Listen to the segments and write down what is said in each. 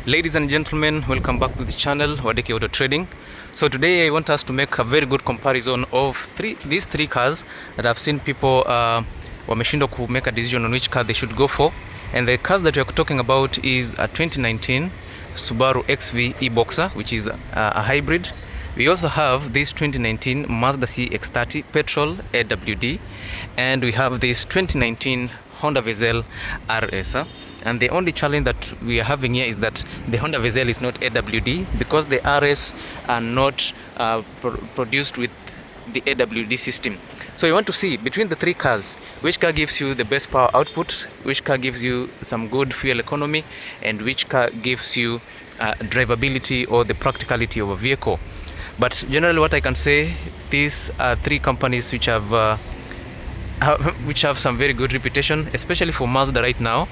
Ladies and gentlemen, welcome back to the channel Wadeki Auto Trading. So today I want us to make a very good comparison of these three cars that I've seen people wameshindwa to make a decision on which car they should go for. And the cars that we are talking about is a 2019 Subaru XV e-Boxer, which is a hybrid. We also have this 2019 Mazda CX30 petrol AWD, and we have this 2019 Honda Vezel RS. And the only challenge that we are having here is that the Honda Vezel is not AWD because the RS are not produced with the AWD system. So you want to see between the three cars, which car gives you the best power output, which car gives you some good fuel economy, and which car gives you drivability or the practicality of a vehicle. But generally what I can say, these are three companies which have some very good reputation, especially for Mazda right now.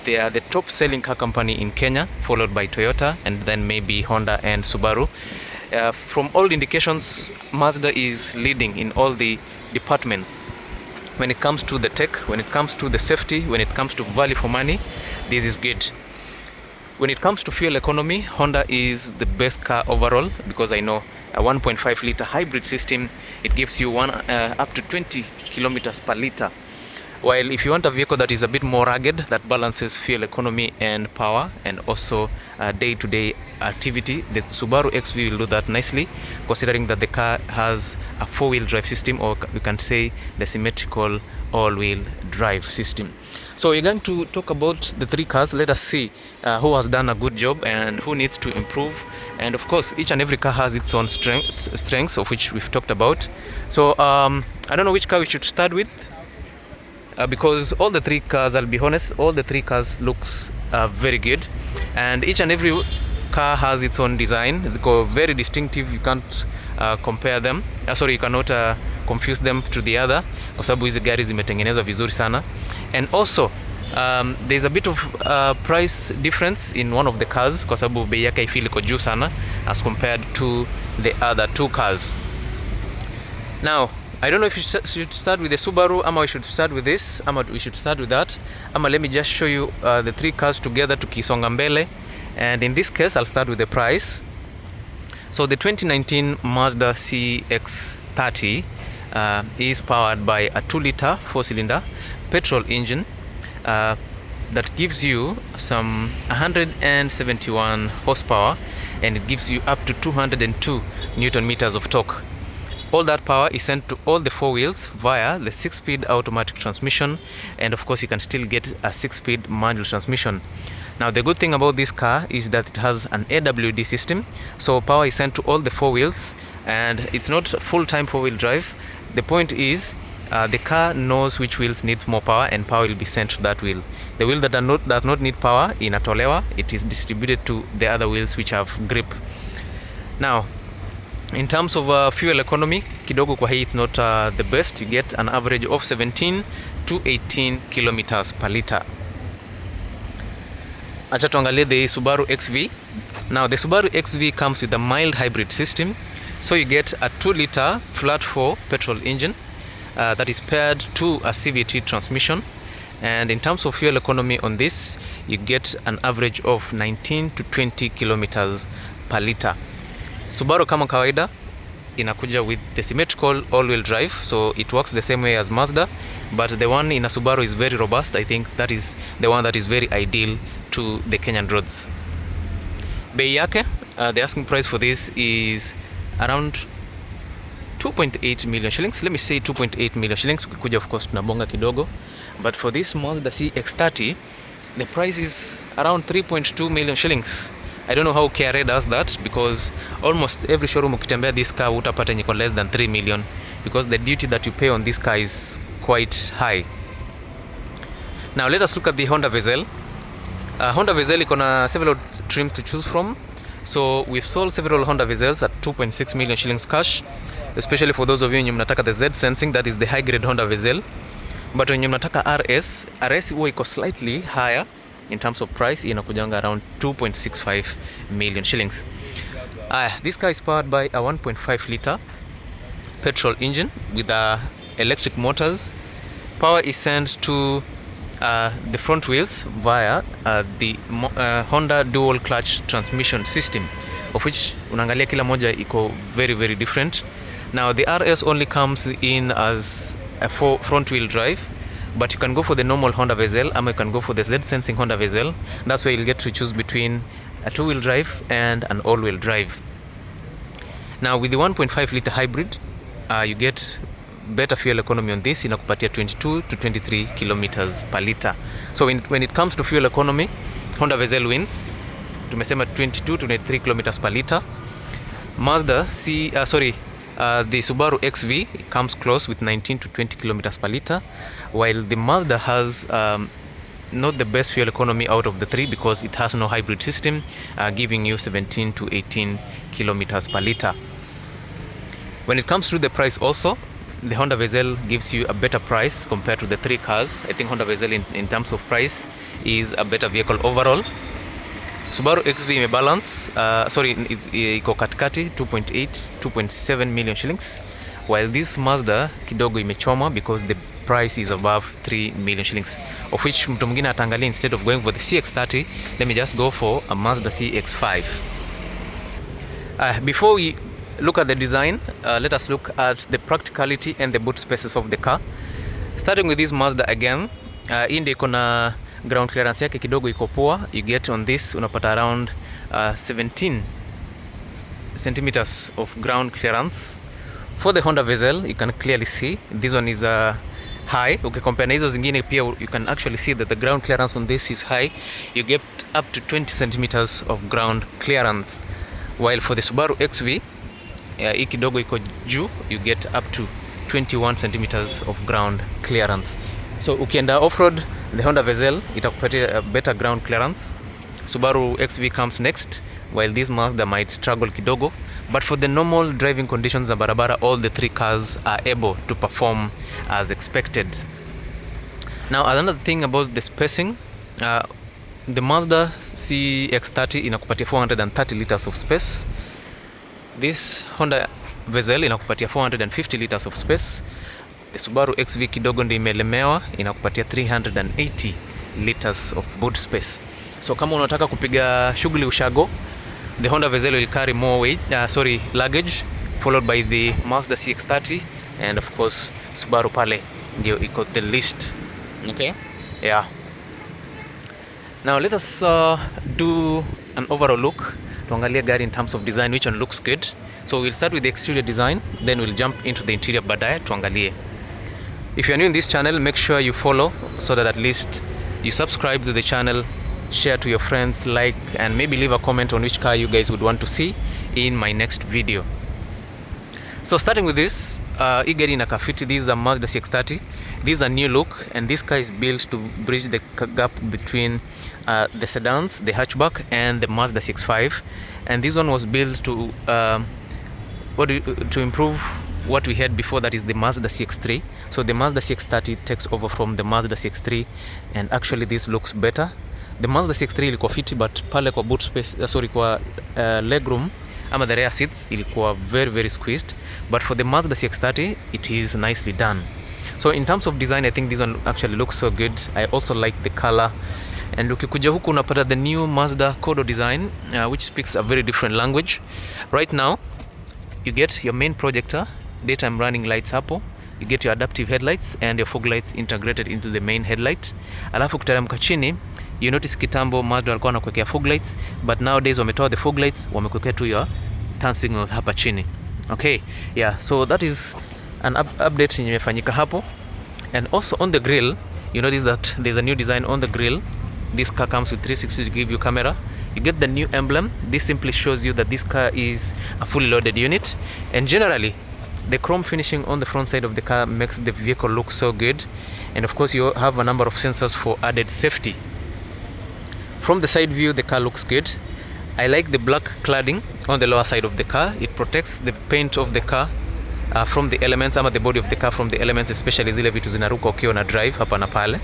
They are the top selling car company in Kenya, followed by Toyota and then maybe Honda and Subaru. From all indications, Mazda is leading in all the departments. When it comes to the tech, when it comes to the safety, when it comes to value for money, this is good. When it comes to fuel economy, Honda is the best car overall because I know a 1.5 liter hybrid system, it gives you up to 20 kilometers per liter. While if you want a vehicle that is a bit more rugged, that balances fuel economy and power and also day-to-day activity, the Subaru XV will do that nicely, considering that the car has a four-wheel drive system, or we can say the symmetrical all-wheel drive system. So we're going to talk about the three cars. Let us see who has done a good job and who needs to improve. And of course, each and every car has its own strengths, of which we've talked about. So I don't know which car we should start with. Because all the three cars, I'll be honest, all the three cars looks very good, and each and every car has its own design. It's very distinctive. You can't compare them. You cannot confuse them to the other, kwa sababu hizi gari zimetengenezwa vizuri sana. And also there's a bit of price difference in one of the cars, kwa sababu bei yake ifili iko juu sana as compared to the other two cars. Now I don't know if you should start with the Subaru, ama we should start with this, ama we should start with that, ama let me just show you the three cars together tukisonga mbele. And in this case, I'll start with the price. So the 2019 Mazda CX30 is powered by a 2-liter 4-cylinder petrol engine that gives you some 171 horsepower, and it gives you up to 202 Newton meters of torque. All that power is sent to all the four wheels via the 6-speed automatic transmission, and of course you can still get a 6-speed manual transmission. Now the good thing about this car is that it has an AWD system, so power is sent to all the four wheels, and it's not full-time four-wheel drive. The point is the car knows which wheels need more power, and power will be sent to that wheel. The wheel that does not need power inatolewa, it is distributed to the other wheels which have grip. Now in terms of fuel economy, kidogo kwa hii it's not the best. You get an average of 17 to 18 kilometers per liter. Acha tuangalie the Subaru XV. Now the Subaru XV comes with a mild hybrid system. So you get a 2-liter flat 4 petrol engine that is paired to a CVT transmission. And in terms of fuel economy on this, you get an average of 19 to 20 kilometers per liter. Subaru kama kawaida inakuja with the symmetrical all-wheel drive, so it works the same way as Mazda, but the one in a Subaru is very robust. I think that is the one that is very ideal to the Kenyan roads. Bei yake, the asking price for this is around 2.8 million shillings. Let me say 2.8 million shillings. Ukikuja of course tunabonga kidogo, but for this Mazda CX30, the price is around 3.2 million shillings. I don't know how KRA does that, because almost every showroom ukitembea this car utapata yenye less than 3 million, because the duty that you pay on this car is quite high. Now let us look at the Honda Vezel. Honda Vezel iko na several trims to choose from. So we've sold several Honda Vezels at 2.6 million shillings cash, especially for those of you wenye mnataka the Z Sensing, that is the high grade Honda Vezel. But wenye mnataka RS huwa iko slightly higher in terms of price, inakujanga around 2.65 million shillings. This car is powered by a 1.5 liter petrol engine with electric motors. Power is sent to the front wheels via the Honda dual clutch transmission system, of which unaangalia kila moja iko very different. Now the RS only comes in as a front wheel drive, but you can go for the normal Honda Vezel, or you can go for the Z Sensing Honda Vezel. That's where you'll get to choose between a two-wheel drive and an all-wheel drive. Now with the 1.5 liter hybrid, you get better fuel economy on this. Inakupatia 22 to 23 kilometers per liter. So when it comes to fuel economy, Honda Vezel wins. Tumesema 22 to 23 kilometers per liter. Mazda the Subaru XV comes close with 19 to 20 kilometers per liter, while the Mazda has not the best fuel economy out of the three because it has no hybrid system, giving you 17 to 18 kilometers per liter. When it comes to the price also, the Honda Vezel gives you a better price compared to the three cars. I think Honda Vezel in terms of price is a better vehicle overall. Subaru XV imebalance, iko katikati 2.7 million shillings, while this Mazda kidogo imechoma because the price is above 3 million shillings, of which mtu mwingine atangalia, instead of going for the CX30, let me just go for a Mazda CX5. Before we look at the design, let us look at the practicality and the boot spaces of the car. Starting with this Mazda again, hii ndio iko na ground clearance yake kidogo iko poa. You get on this unapata around 17 centimeters of ground clearance. For the Honda Vezel, you can clearly see this one is high. Compare na hizo zingine pia, you can actually see that the ground clearance on this is high. You get up to 20 centimeters of ground clearance, while for the Subaru XV, hii kidogo iko juu, you get up to 21 centimeters of ground clearance. So ukienda off-road, the Honda Vezel itakupatia a better ground clearance. Subaru XV comes next, while this Mazda might struggle kidogo. But for the normal driving conditions za barabara, all the three cars are able to perform as expected. Now another thing about the spacing, the Mazda CX30 inakupatia 430 liters of space. This Honda Vezel inakupatia 450 liters of space. The Subaru XV kidogo ndio imelemewa, inakupatia 380 liters of boot space. So kama unataka kupiga shughuli ushago, the Honda Vezel will carry more luggage, followed by the Mazda CX30, and of course Subaru pale ndio iko the least. Okay? Yeah. Now let us do an overall look. Tuangalie gari in terms of design, which one looks good. So we'll start with the exterior design, then we'll jump into the interior baadaye tuangalie. If you are new in this channel, make sure you follow so that at least you subscribe to the channel, share to your friends, like, and maybe leave a comment on which car you guys would want to see in my next video. So starting with this, hii gari ina kafiti. This is a Mazda CX30. This is a new look, and this car is built to bridge the gap between the sedans, the hatchback, and the Mazda CX-5. And this one was built to improve what we had before, that is the Mazda CX-3. So the Mazda CX-30 takes over from the Mazda CX-3, and actually this looks better. The Mazda CX-3 ilikuwa fiti, but pale kwa boot space, kwa legroom ama the rear seats ilikuwa very squeezed, but for the Mazda CX-30 it is nicely done. So in terms of design, I think this one actually looks so good. I also like the color. And ukikuja huku unapata the new Mazda Kodo design, which speaks a very different language. Right now you get your main projector, daytime running lights hapo, you get your adaptive headlights and your fog lights integrated into the main headlight. Alafu kuteremka chini, you notice kitambo Mazda walikuwa wanakuwekea fog lights, but nowadays wametoa the fog lights, wamekuwekea tu your turn signals hapa chini. Okay, yeah, so that is an update yenye imefanyika hapo. And also on the grill, you notice that there's a new design on the grill. This car comes with 360 degree view camera. You get the new emblem. This simply shows you that this car is a fully loaded unit. And generally, the chrome finishing on the front side of the car makes the vehicle look so good. And of course, you have a number of sensors for added safety. From the side view, the car looks good. I like the black cladding on the lower side of the car. It protects the paint of the car from the elements, ama the body of the car from the elements, especially zile vitu zinaruka ukiwa na drive hapa na pale.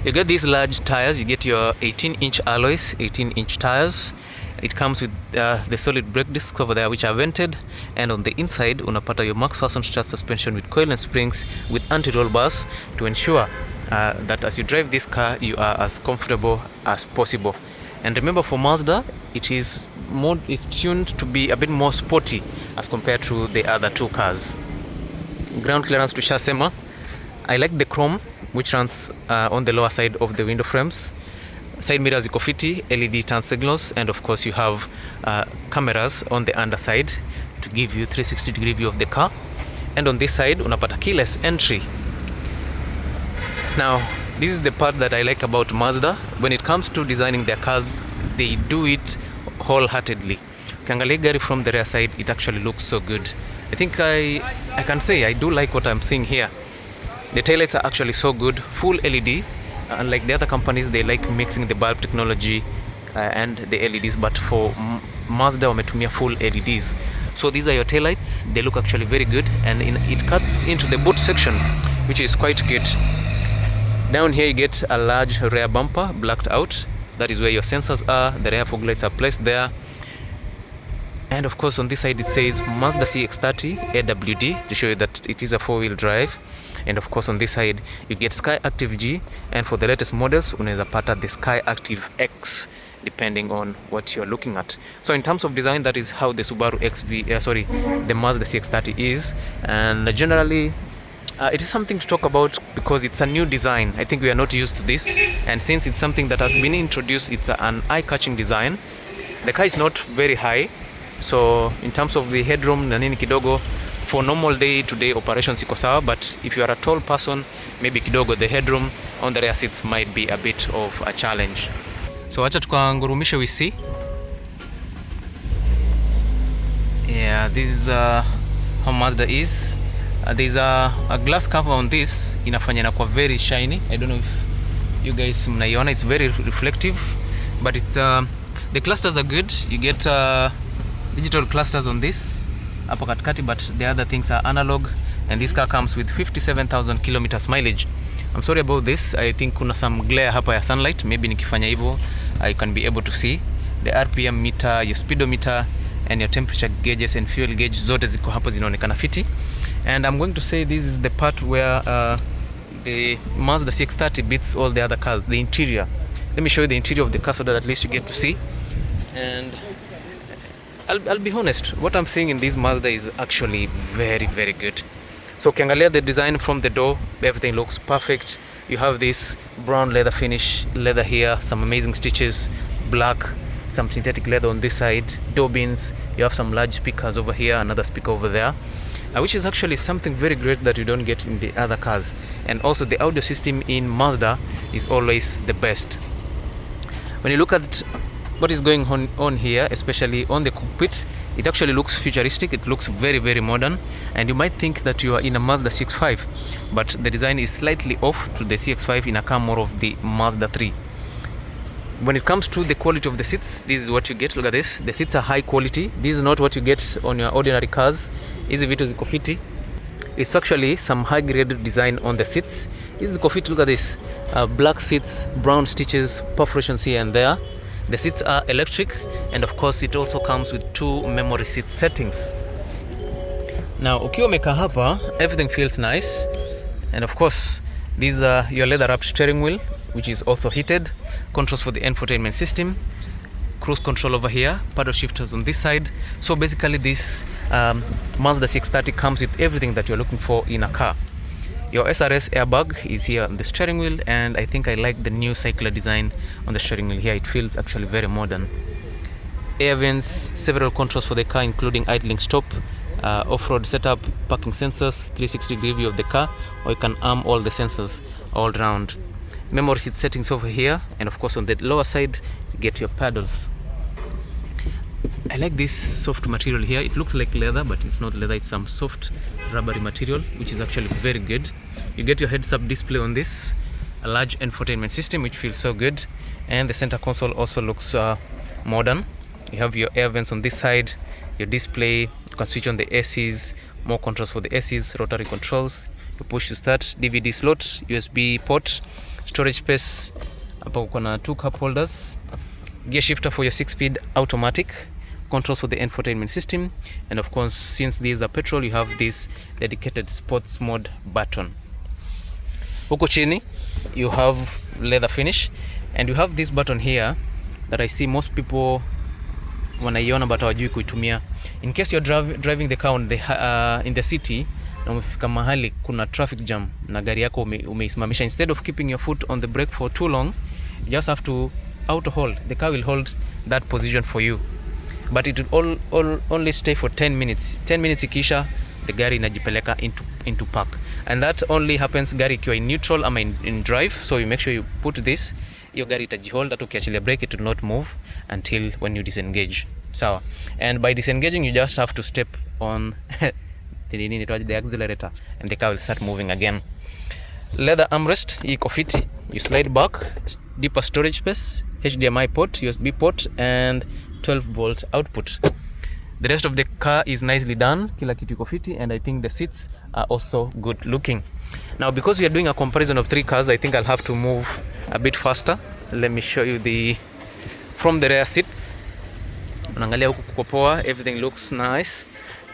You get these large tires. You get your 18-inch alloys, 18-inch tires. It comes with the solid brake discs over there, which are vented, and on the inside unapata your McPherson strut suspension with coil and springs with anti-roll bars to ensure that as you drive this car, you are as comfortable as possible. And remember, for Mazda, it's tuned to be a bit more sporty as compared to the other two cars. Ground clearance tushasema. I like the chrome which runs on the lower side of the window frames. Side mirrors iko fiti, LED turn signals, and of course you have cameras on the underside to give you 360-degree view of the car. And on this side unapata keyless entry. Now this is the part that I like about Mazda. When it comes to designing their cars, they do it wholeheartedly. Ukiangalia gari from the rear side, it actually looks so good. I think I can say I do like what I'm seeing here. The taillights are actually so good, full LED. Unlike the other companies, they like mixing the bulb technology and the LEDs, but for Mazda wametumia full LEDs. So these are your taillights. They look actually very good, and it cuts into the boot section, which is quite good. Down here you get a large rear bumper blacked out. That is where your sensors are. The rear fog lights are placed there. And of course on this side it says Mazda CX30 AWD to show you that it is a 4-wheel drive. And of course on this side you get Sky Active G, and for the latest models unaweza pata the Sky Active X depending on what you're looking at. So in terms of design, that is how the Subaru the Mazda CX30 is. And generally it is something to talk about because it's a new design. I think we are not used to this, and since it's something that has been introduced, it's an eye-catching design. The car is not very high, so in terms of the headroom na nini kidogo, for normal day-to-day operations iko sawa, but if you are a tall person, maybe kidogo the headroom on the rear seats might be a bit of a challenge. So acha tukangurumishe we see. Yeah, this is how Mazda is. There's a glass cover on this, inafanya inakuwa very shiny. I don't know if you guys mnaiona, it's very reflective, but it's the clusters are good. You get digital clusters on this hapo katikati, but the other things are analog, and this car comes with 57,000 kilometers mileage. I'm sorry about this, I think kuna some glare hapa ya sunlight. Maybe nikifanya hivyo I can be able to see the RPM meter, your speedometer, and your temperature gauges and fuel gauge zote ziko hapo zinaonekana fiti. And I'm going to say this is the part where the Mazda CX30 beats all the other cars, the interior. Let me show you the interior of the car so that at least you get to see. And I'll be honest, what I'm seeing in this Mazda is actually very, very good. So ukiangalia the design from the door, everything looks perfect. You have this brown leather finish, leather here, some amazing stitches, black, some synthetic leather on this side, door bins. You have some large speakers over here, another speaker over there, which is actually something very great that you don't get in the other cars. And also the audio system in Mazda is always the best. When you look at what is going on here, especially on the cockpit, it actually looks futuristic. It looks very, very modern, and you might think that you are in a Mazda CX-5, but the design is slightly off to the CX-5 in a car more of the Mazda 3. When it comes to the quality of the seats, this is what you get. Look at this. The seats are high quality. This is not what you get on your ordinary cars. Hizi vitu ziko fiti. It's actually some high grade design on the seats. Hizi ziko fiti. Look at this. Black seats, brown stitches, perforations here and there. The seats are electric, and of course it also comes with 2 memory seat settings. Now ukiwa umekaa hapa, everything feels nice, and of course these are your leather wrapped steering wheel, which is also heated, controls for the infotainment system, cruise control over here, paddle shifters on this side. So basically this Mazda CX30 comes with everything that you're looking for in a car. Your SRS airbag is here on the steering wheel, and I think I like the new cycler design on the steering wheel here. It feels actually very modern. Air vents, several controls for the car including idling stop, off-road setup, parking sensors, 360-degree view of the car, or you can arm all the sensors all around. Memory seat settings over here, and of course on the lower side you get your paddles. I like this soft material here. It looks like leather, but it's not leather. It's some soft rubbery material, which is actually very good. You get your heads-up display on this, a large infotainment system, which feels so good, and the center console also looks modern. You have your air vents on this side, your display. You can switch on the ACs, more controls for the ACs, rotary controls. You push to start, DVD slot, USB port, storage space. Hapo kuna 2 cup holders, gear shifter for your 6-speed automatic, controls for the infotainment system, and of course since these are petrol, you have this dedicated sports mode button. Huko chini you have leather finish, and you have this button here that I see most people wanaiona but hawajui kuitumia. In case you're driving the car in the city na umefika mahali kuna traffic jam na gari yako umeisimamisha, instead of keeping your foot on the brake for too long, you just have to auto hold. The car will hold that position for you, but it will only stay for 10 minutes. 10 minutes ikisha, the gari inajipeleka into park, and that only happens gari ikiwa in neutral ama in drive. So you make sure you put this, your gari itajihold, hata ukiachilia brake it will not move until when you disengage. Sawa. And by disengaging, you just have to step on the accelerator and the car will start moving again. Leather armrest iko fiti, you slide back, deeper storage space, HDMI port, USB port, and 12 volt output. The rest of the car is nicely done, kila kitu iko fiti, and I think the seats are also good looking. Now, because we are doing a comparison of 3 cars, I think I'll have to move a bit faster. Let me show you from the rear seats. Unaangalia huku kuko poa, everything looks nice,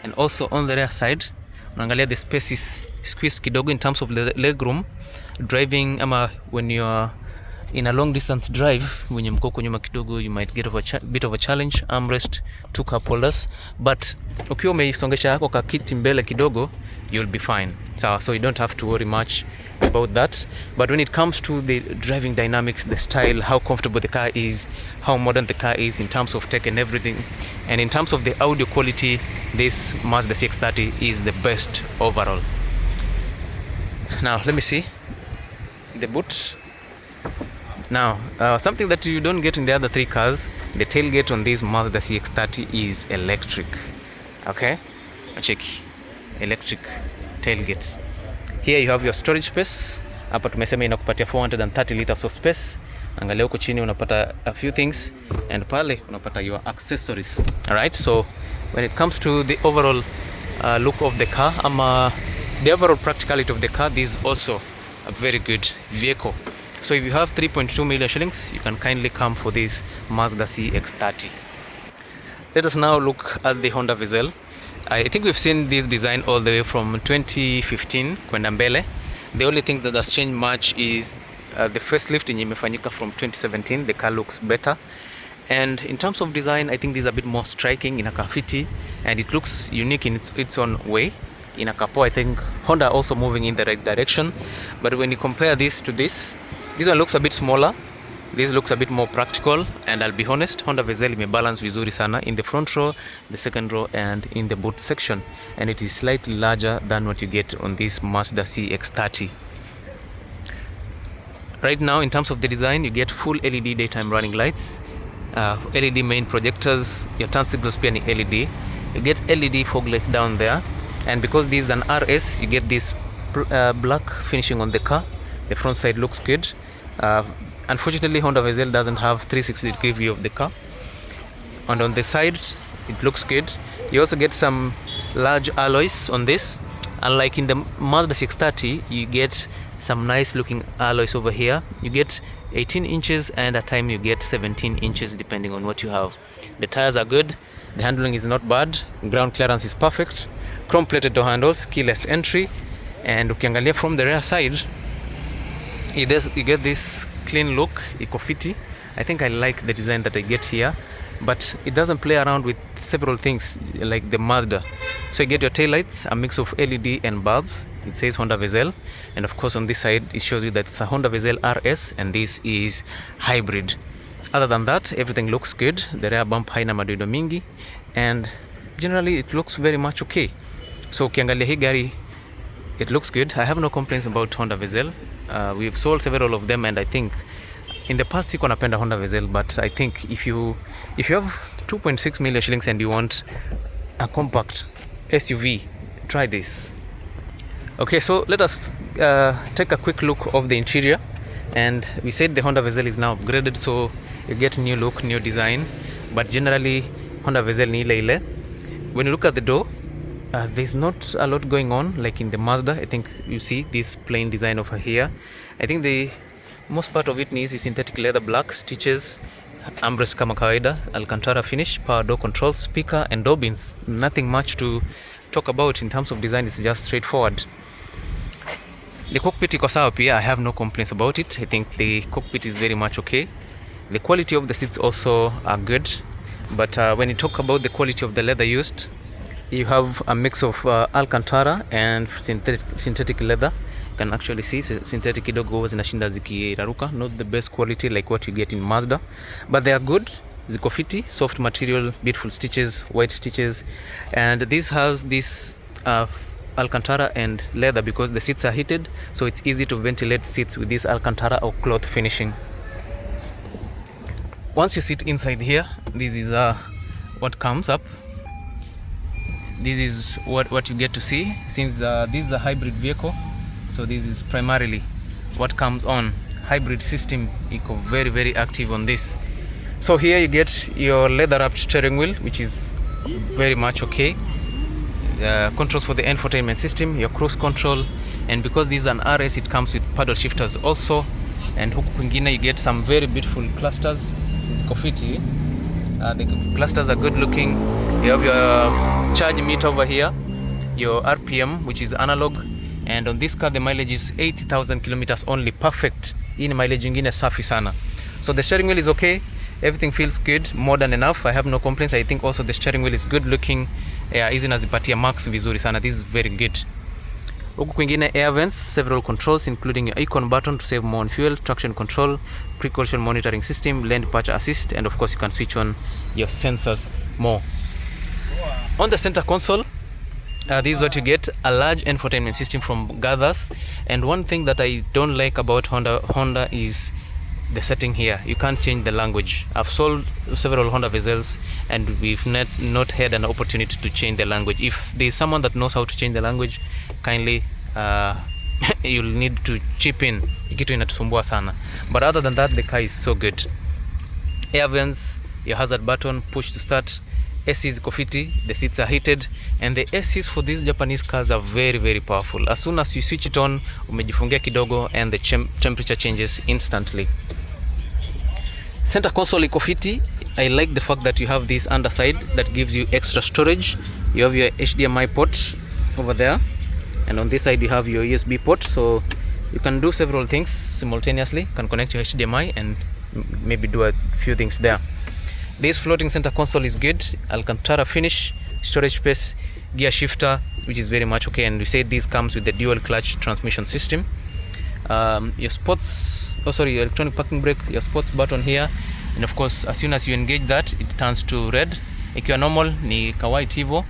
and also on the rear side unaangalia the space is squeezed kidogo in terms of leg room. Driving ama when you are in a long distance drive, wenye mkoko nyuma kidogo, you might get bit of a challenge. Armrest, 2 cup holders, but ukiwa umeisongesha yako kakiti mbele kidogo, you'll be fine. So you don't have to worry much about that. But when it comes to the driving dynamics, the style, how comfortable the car is, how modern the car is in terms of tech and everything, and in terms of the audio quality, this Mazda CX30 is the best overall. Now let me see the boot. Now something that you don't get in the other 3 cars, the tailgate on this Mazda CX30 is electric. Okay, check electric tailgate. Here you have your storage space. Hapa tumesema inakupatia 430 liters of space. Angalia huko chini unapata a few things, and pale unapata your accessories. Alright, so when it comes to the overall look of the car, the overall practicality of the car, this is also a very good vehicle. So if you have 3.2 million shillings, you can kindly come for this Mazda CX30. Let us now look at the Honda Vezel. I think we've seen this design all the way from 2015 kwenda mbele. The only thing that has changed much is the facelift yenye imefanyika from 2017. The car looks better, and in terms of design, I think this is a bit more striking, inakaa fiti, and it looks unique in its own way. Inakaa poa. I think Honda also moving in the right direction, but when you compare this to this one looks a bit smaller, this looks a bit more practical, and I'll be honest, Honda Vezel imebalance vizuri sana in the front row, the second row, and in the boot section, and it is slightly larger than what you get on this Mazda CX30. Right now, in terms of the design, you get full LED daytime running lights, LED main projectors, your turn signals pia ni LED, you get LED fog lights down there, and because this is an RS, you get this black finishing on the car. The front side looks good. Unfortunately, Honda Vezel doesn't have 360-degree view of the car, and on the side it looks good. You also get some large alloys on this, unlike in the Mazda CX30, you get some nice looking alloys over here. You get 18 inches, and at time you get 17 inches depending on what you have. The tires are good, the handling is not bad, ground clearance is perfect, chrome plated door handles, keyless entry, and ukiangalia from the rear side, you get this clean look, iko fiti. I think I like the design that I get here, but it doesn't play around with several things like the Mazda. So you get your taillights, a mix of LED and bulbs. It says Honda Vezel, and of course on this side it shows you that it's a Honda Vezel RS, and this is hybrid. Other than that, everything looks good. The rear bump haina madoido mingi, and generally it looks very much okay. So ukiangalia hii gari, it looks good. I have no complaints about Honda Vezel. We've sold several of them, and I think in the past siko napenda Honda Vezel, but I think if you have 2.6 million shillings and you want a compact SUV, try this. Okay, so let us take a quick look of the interior. And we said the Honda Vezel is now upgraded, so you get new look, new design, but generally Honda Vezel ni ile ile. When you look at the door, there's not a lot going on like in the Mazda. I think you see this plain design over here. I think the most part of it needs is synthetic leather, black stitches, armrest kama kawaida, Alcantara finish, power door control, speaker, and door bins. Nothing much to talk about in terms of design. It's just straightforward. The cockpit iko sawa pia, I have no complaints about it. I think the cockpit is very much okay. The quality of the seats also are good, but when you talk about the quality of the leather used, you have a mix of Alcantara and synthetic leather. You can actually see synthetic kidogo zinashinda zikiraruka, not the best quality like what you get in Mazda, but they are good. Ziko fiti, soft material, beautiful stitches, white stitches, and this has this Alcantara and leather because the seats are heated, so it's easy to ventilate seats with this Alcantara or cloth finishing. Once you sit inside here, this is what comes up. This is what you get to see. Since this is a hybrid vehicle, so this is primarily what comes on. Hybrid system eco very active on this. So here you get your leather wrapped steering wheel, which is very much okay. Controls for the infotainment system, your cruise control, and because this is an RS, it comes with paddle shifters also. And huku kwingine you get some very beautiful clusters. Ziko fiti. The clusters are good looking. You have your charge meter over here, your RPM, which is analog, and on this car the mileage is 80,000 kilometers only. Perfect. Hii ni mileage ingine safi sana. So the steering wheel is okay. Everything feels good, modern enough. I have no complaints. I think also the steering wheel is good looking. Hizi nazipatia max vizuri sana. This is very good. Huku kwingine air vents, several controls including your icon button to save more on fuel, traction control, pre-collision monitoring system, lane departure assist, and of course you can switch on your sensors more. On the center console, this is what you get, a large infotainment system from Gathers. And one thing that I don't like about Honda is the setting here. You can't change the language. I've sold several Honda Vezels and we've not had an opportunity to change the language. If there's someone that knows how to change the language, kindly you'll need to chip in. Kitu inatusumbua sana. But other than that, the car is so good. Air vents, your hazard button, push to start. AC is fiti, the seats are heated, and the ACs for these Japanese cars are very powerful. As soon as you switch it on, umejifungia kidogo and the temperature changes instantly. Center console iko fiti. I like the fact that you have this underside that gives you extra storage. You have your HDMI port over there, and on this side you have your USB port, so you can do several things simultaneously. You can connect your HDMI and maybe do a few things there. This floating center console is good. Alcantara finish, storage space, gear shifter, which is very much okay. And we say this comes with the dual clutch transmission system. Your electronic parking brake, your sports button here, and of course as soon as you engage that, it turns to red. Ikiwa normal ni ka white hivyo,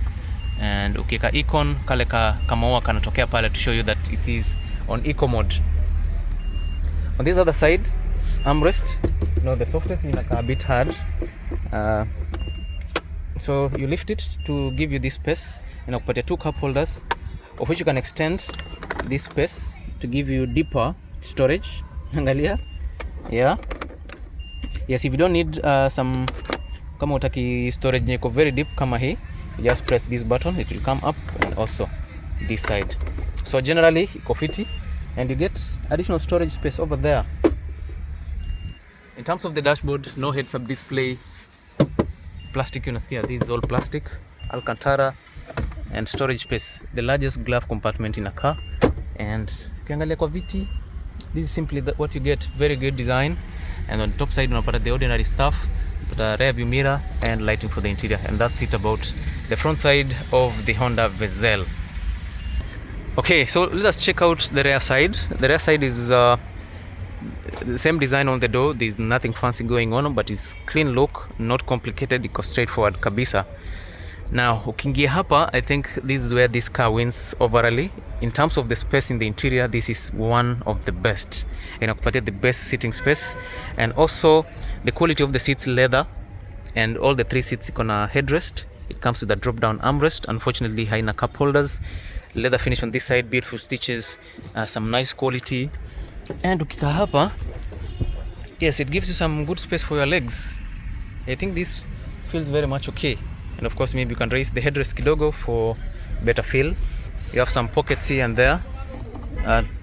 and ukika icon kale kamaua kanatokea pale to show you that it is on eco mode. On this other side, armrest, the softest is like a bit hard, so you lift it to give you this space, and I'll put 2 cup holders of which you can extend this space to give you deeper storage. Angalia, yeah, yes, if you don't need some, kama utaki storage nyeko very deep kama hii, you just press this button, it will come up, and also this side. So generally iko fiti, and you get additional storage space over there. In terms of the dashboard, no heads-up display, plastic unasikia, this is all plastic, Alcantara, and storage space, the largest glove compartment in a car. And ukiangalia kwa viti, this is simply what you get, very good design. And on the top side unapata the ordinary stuff, the rear view mirror and lighting for the interior, and that's it about the front side of the Honda Vezel. Okay, so let us check out the rear side. The rear side is the same design on the door. There's nothing fancy going on, but it's clean look, not complicated, iko straightforward kabisa. Now ukiingia hapa, I think this is where this car wins overall. In terms of the space in the interior, this is one of the best. Inakupatia the best sitting space, and also the quality of the seats, leather, and all the 3 seats iko na headrest. It comes with a drop down armrest. Unfortunately haina cup holders. Leather finish on this side, beautiful stitches, some nice quality. And ukika hapa, yes, it gives you some good space for your legs. I think this feels very much okay. And of course maybe you can raise the headrest kidogo for better feel. You have some pockets here and there,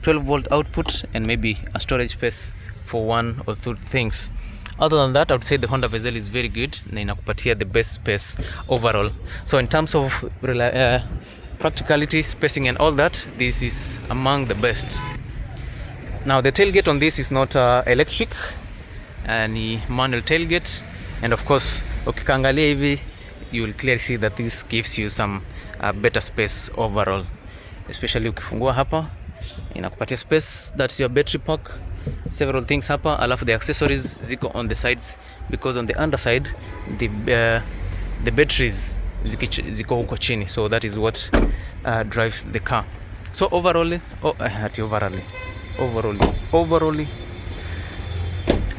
12 volt output, and maybe a storage space for 1 or 2 things. Other than that, I would say the Honda Vezel is very good na inakupatia the best space overall. So in terms of practicality, spacing and all that, this is among the best. Now the tailgate on this is not electric, ni manual tailgate, and of course ukikangalia hivi you will clearly see that this gives you some better space overall, especially ukifungua hapa inakupatia space. That's your battery pack, several things hapa, alafu the accessories ziko on the sides because on the underside the batteries ziko huko chini, so that is what drive the car. So overall,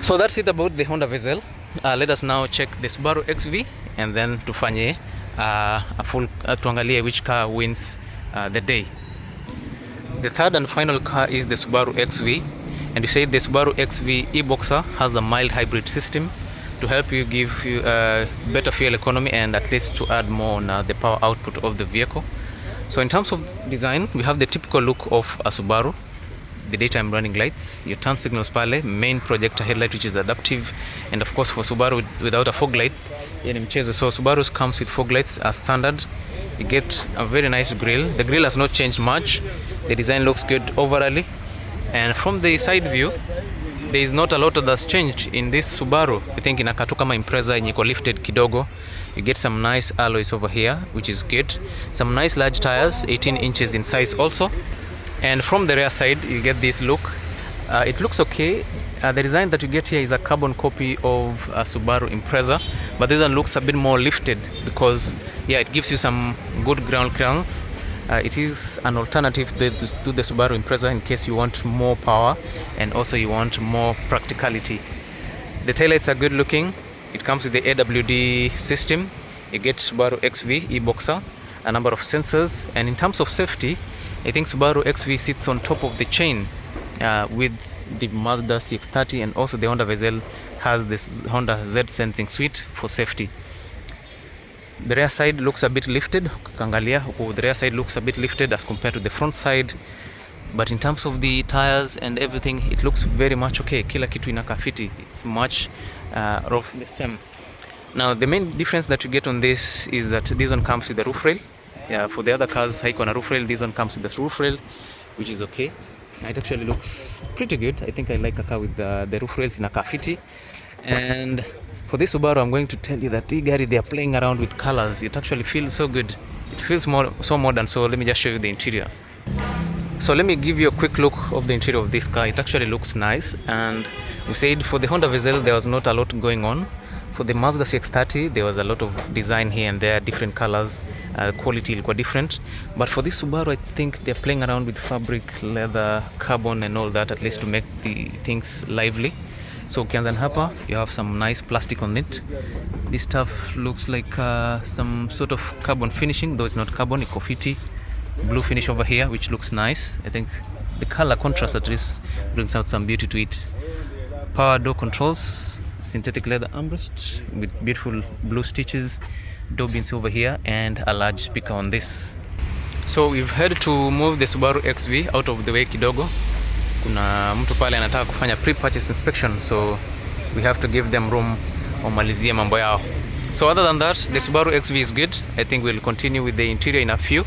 so that's it about the Honda Vezel. Let us now check the Subaru XV and then tufanye a full tuangalie which car wins the day. The third and final car is the Subaru XV, and you say the Subaru XV e-Boxer has a mild hybrid system to help you give you better fuel economy and at least to add more on the power output of the vehicle. So in terms of design, we have the typical look of a Subaru, the daytime running lights, your turn signals pale, main projector headlight which is adaptive, and of course for Subaru without a fog light in mchezo. So Subaru comes with fog lights as standard. You get a very nice grille. The grille has not changed much. The design looks good overall, and from the side view there is not a lot that's changed in this Subaru. I think inakaa tu kama Impreza yenye iko lifted kidogo. You get some nice alloys over here, which is good. Some nice large tires, 18 inches in size also. And from the rear side, you get this look. It looks okay. The design that you get here is a carbon copy of a Subaru Impreza, but this one looks a bit more lifted because, yeah, it gives you some good ground clearance. It is an alternative to the Subaru Impreza in case you want more power and also you want more practicality. The taillights are good looking. It comes with the AWD system. You get Subaru XV e-Boxer, a number of sensors, and in terms of safety, I think Subaru XV sits on top of the chain with the Mazda CX30, and also the Honda Vezel has this Honda Z sensing suite for safety. The rear side looks a bit lifted. The rear side looks a bit lifted as compared to the front side, but in terms of the tires and everything, it looks very much okay. Kila kitu inakaa fiti. It's much of the same. Now the main difference that you get on this is that this one comes with the roof rail. Yeah, for the other cars haiko na roof rail, this one comes with the roof rail, which is okay. It actually looks pretty good. I think I like a car with the roof rails inakaa fiti. And for this Subaru, I'm going to tell you that they are playing around with colors. It actually feels so good. It feels so modern. So let me just show you the interior. So let me give you a quick look of the interior of this car. It actually looks nice. And we said for the Honda Vezel, there was not a lot going on. For the Mazda CX30, there was a lot of design here and there, different colors. Quality ilikuwa different. But for this Subaru, I think they're playing around with fabric, leather, carbon and all that, at least to make the things lively. So ukianza hapa, you have some nice plastic on it. This stuff looks like some sort of carbon finishing, though it's not carbon, it's fiti. Blue finish over here, which looks nice. I think the color contrast at least brings out some beauty to it. Power door controls, synthetic leather armrest with beautiful blue stitches, door bins over here, and a large speaker on this. So we've had to move the Subaru XV out of the way kidogo. Kuna mtu pale anataka kufanya pre-purchase inspection, so we have to give them room wamalizie mambo yao. So other than that, the Subaru XV is good. I think we'll continue with the interior in a few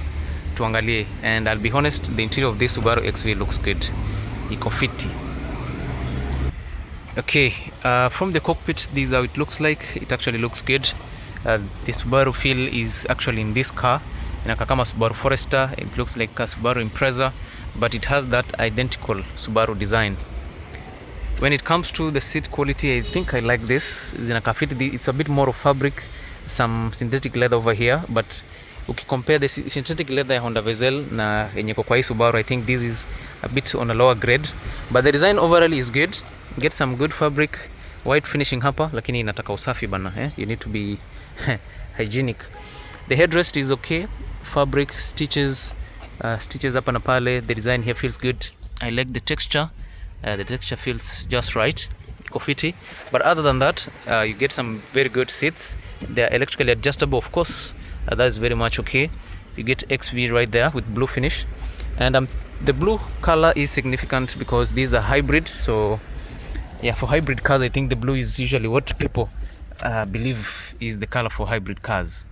tuangalie, and I'll be honest, the interior of this Subaru XV looks good. Iko fiti. Okay, from the cockpit, this is how it looks like. It actually looks good. The Subaru feel is actually in this car. Inakaa kama Subaru Forester. It looks like a Subaru Impreza, but it has that identical Subaru design. When it comes to the seat quality, I think I like this. It's a bit more of fabric, some synthetic leather over here, but compare the synthetic leather ya Honda Vezel na yenye kwa hii Subaru, I think this is a bit on a lower grade, but the design overall is good. Get some good fabric, white finishing hapa, lakini inataka usafi bana, you need to be hygienic. The headrest is okay, fabric, stitches hapa na pale. The design here feels good. I like the texture. The texture feels just right, fiti. But other than that, you get some very good seats. They are electrically adjustable, of course. That is very much okay. You get XV right there with blue finish, and the blue color is significant because these are hybrid. So yeah, for hybrid cars, I think the blue is usually what people believe is the color for hybrid cars.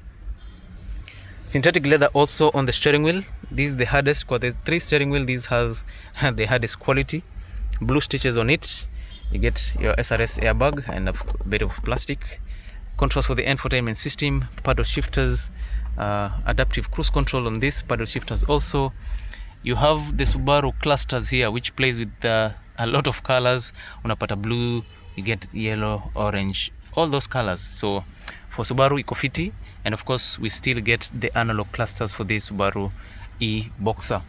Synthetic leather also on the steering wheel. This is the hardest, because there's 3 steering wheel. This has the hardest quality. blue stitches on it. You get your SRS airbag and a bit of plastic. Controls for the infotainment system, paddle shifters, adaptive cruise control on this paddle shifters also. You have the Subaru clusters here, which plays with a lot of colors. Unapata blue, you get yellow, orange, all those colors. So for Subaru iko-fiti, and of course we still get the analog clusters for the Subaru e-Boxer.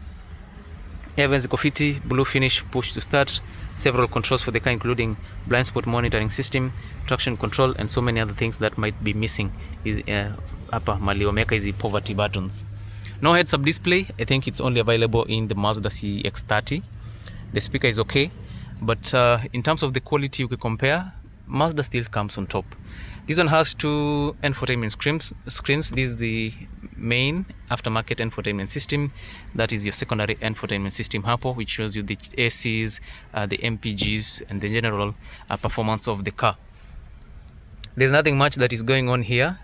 Evans iko-fiti, blue finish, push to start. Several controls for the car, including blind spot monitoring system, traction control, and so many other things that might be missing. Is hapa mali wameka hizi poverty buttons. No heads-up display. I think it's only available in the Mazda CX30. The speaker is okay, but in terms of the quality, you can compare, Mazda still comes on top. This one has two infotainment screens. This is the main aftermarket infotainment system. That is your secondary infotainment system hapo, which shows you the ACs, the MPGs, and the general performance of the car. There's nothing much that is going on here.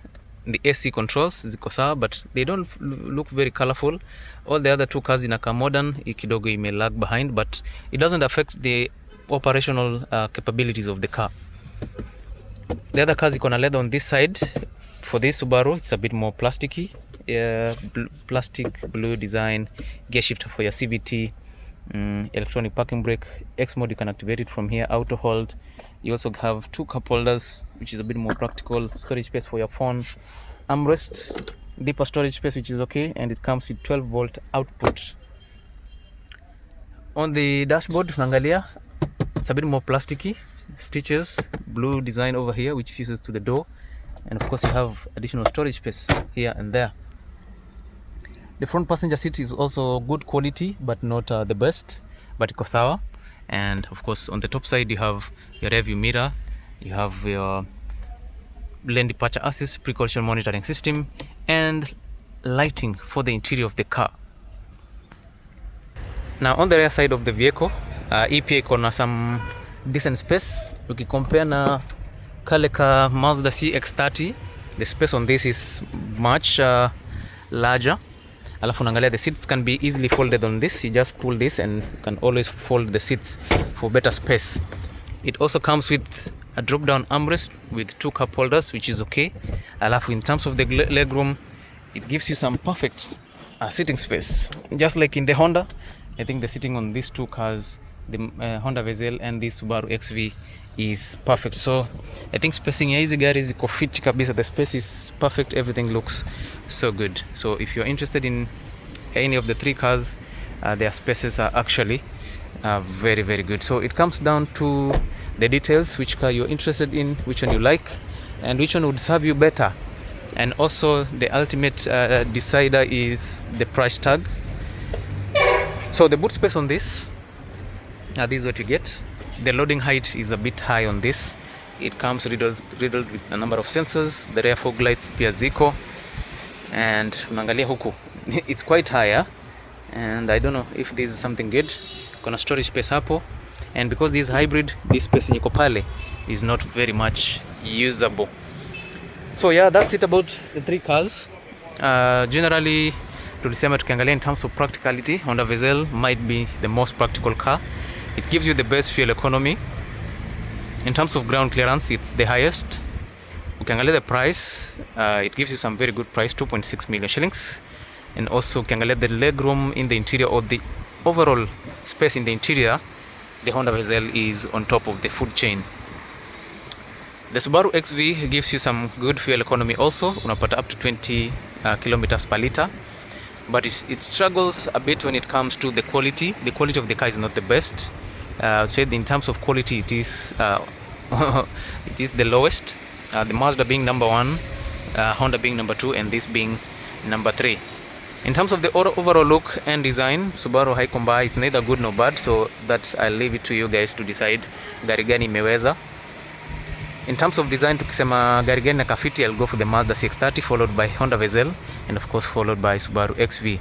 The AC controls ziko sawa, but they don't look very colorful. All the other two cars inakaa modern, kidogo ime lag behind, but it doesn't affect the operational capabilities of the car. The other cars iko na leather on this side. For this Subaru, it's a bit more plasticky. Plastic blue design, gear shifter for your CVT, electronic parking brake. X mode, you can activate it from here, auto hold. You also have two cup holders, which is a bit more practical. Storage space for your phone, armrest, deeper storage space, which is okay, and it comes with 12-volt output. On the dashboard, tunaangalia, it's a bit more plasticky, stitches, blue design over here, which fuses to the door, and of course you have additional storage space here and there. The front passenger seat is also good quality, but not the best, but iko sawa. And of course on the top side you have your rear view mirror, you have your lane departure assist, pre-collision monitoring system, and lighting for the interior of the car. Now on the rear side of the vehicle, EPA iko na some decent space. Ukicompare na kale ka Mazda CX30, the space on this is much larger. Alafu unaangalia, the seats can be easily folded on this. You just pull this and you can always fold the seats for better space. It also comes with a drop down armrest with two cup holders, which is okay. Alafu in terms of the leg room, it gives you some perfect sitting space. Just like in the Honda, I think the sitting on these two cars, the Honda Vezel and the Subaru XV, is perfect. So I think spacing ya hizi gari ziko fit kabisa. The space is perfect, everything looks so good. So if you're interested in any of the three cars, their spaces are actually very, very good. So it comes down to the details, which car you're interested in, which one you like, and which one would serve you better. And also the ultimate decider is the price tag. So the boot space on this, this is what you get. The loading height is a bit high on this. It comes riddled with a number of sensors. The rear fog lights pia ziko, and unaangalia huku it's quite higher, and I don't know if this is something good. Kuna storage space hapo, and because this is hybrid, this space yenye iko pale is not very much usable. So yeah, that's it about the three cars. Generally tulisema tukiangalia in terms of practicality, Honda Vezel might be the most practical car. It gives you the best fuel economy. In terms of ground clearance, it's the highest. Ukiangalia the price, it gives you some very good price, 2.6 million shillings. And also ukiangalia the leg room in the interior, or the overall space in the interior, the Honda Vezel is on top of the food chain. The Subaru XV gives you some good fuel economy also. Unapata up to 20 kilometers per liter. But it struggles a bit when it comes to the quality. The quality of the car is not the best. So in terms of quality, it is it is the lowest. The Mazda being number 1, Honda being number 2, and this being number 3. In terms of the overall look and design, Subaru haiko mbaya. It's neither good nor bad, so that I'll leave it to you guys to decide gari gani imeweza. In terms of design, tukisema gari gani na kafiti, I'll go for the Mazda CX30, followed by Honda Vezel, and of course followed by Subaru XV.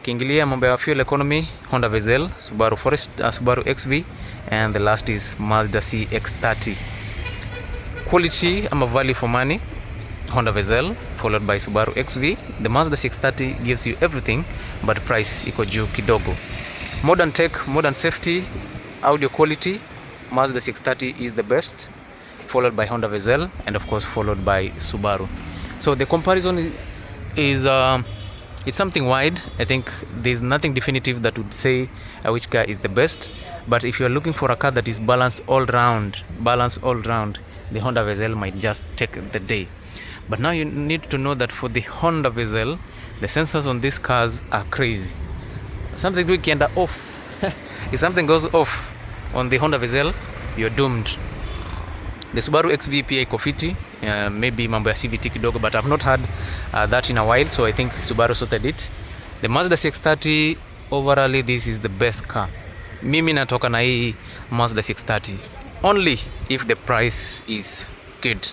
Ukiingilia mambo ya fuel economy, Honda Vezel, Subaru XV, and the last is Mazda CX30. Quality ama value for money, Honda Vezel, followed by Subaru XV. The Mazda CX30 gives you everything, but price iko juu kidogo. Modern tech, modern safety, audio quality, Mazda CX30 is the best, followed by Honda Vezel, and of course followed by Subaru. So the comparison is something wide. I think there's nothing definitive that would say which car is the best, but if you're looking for a car that is balanced all round, the Honda Vezel might just take the day. But now you need to know that for the Honda Vezel, the sensors on these cars are crazy. Something we can off. If something goes off on the Honda Vezel, you're doomed. The Subaru XV pia iko fiti, maybe mambo ya CVT kidogo, but I've not had that in a while, so I think Subaru sorted it. The Mazda CX30, overall this is the best car. Mimi natoka na hii Mazda CX30 only if the price is good.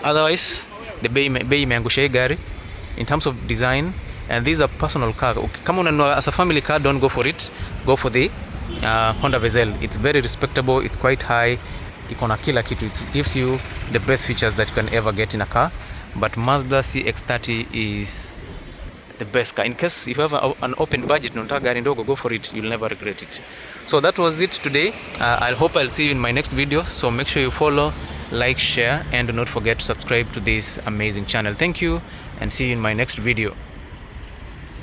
Otherwise the bei imeangusha hii gari in terms of design, and these are personal car. Kama unanunua as a family car, don't go for it, go for the Honda Vezel. It's very respectable, it's quite high, iko na kila kitu, it gives you the best features that you can ever get in a car. But Mazda CX30 is the best car. In case if you have an open budget, unataka gari ndogo, go for it, you'll never regret it. So that was it today. I hope I'll see you in my next video, so make sure you follow, like, share, and do not forget to subscribe to this amazing channel. Thank you, and see you in my next video.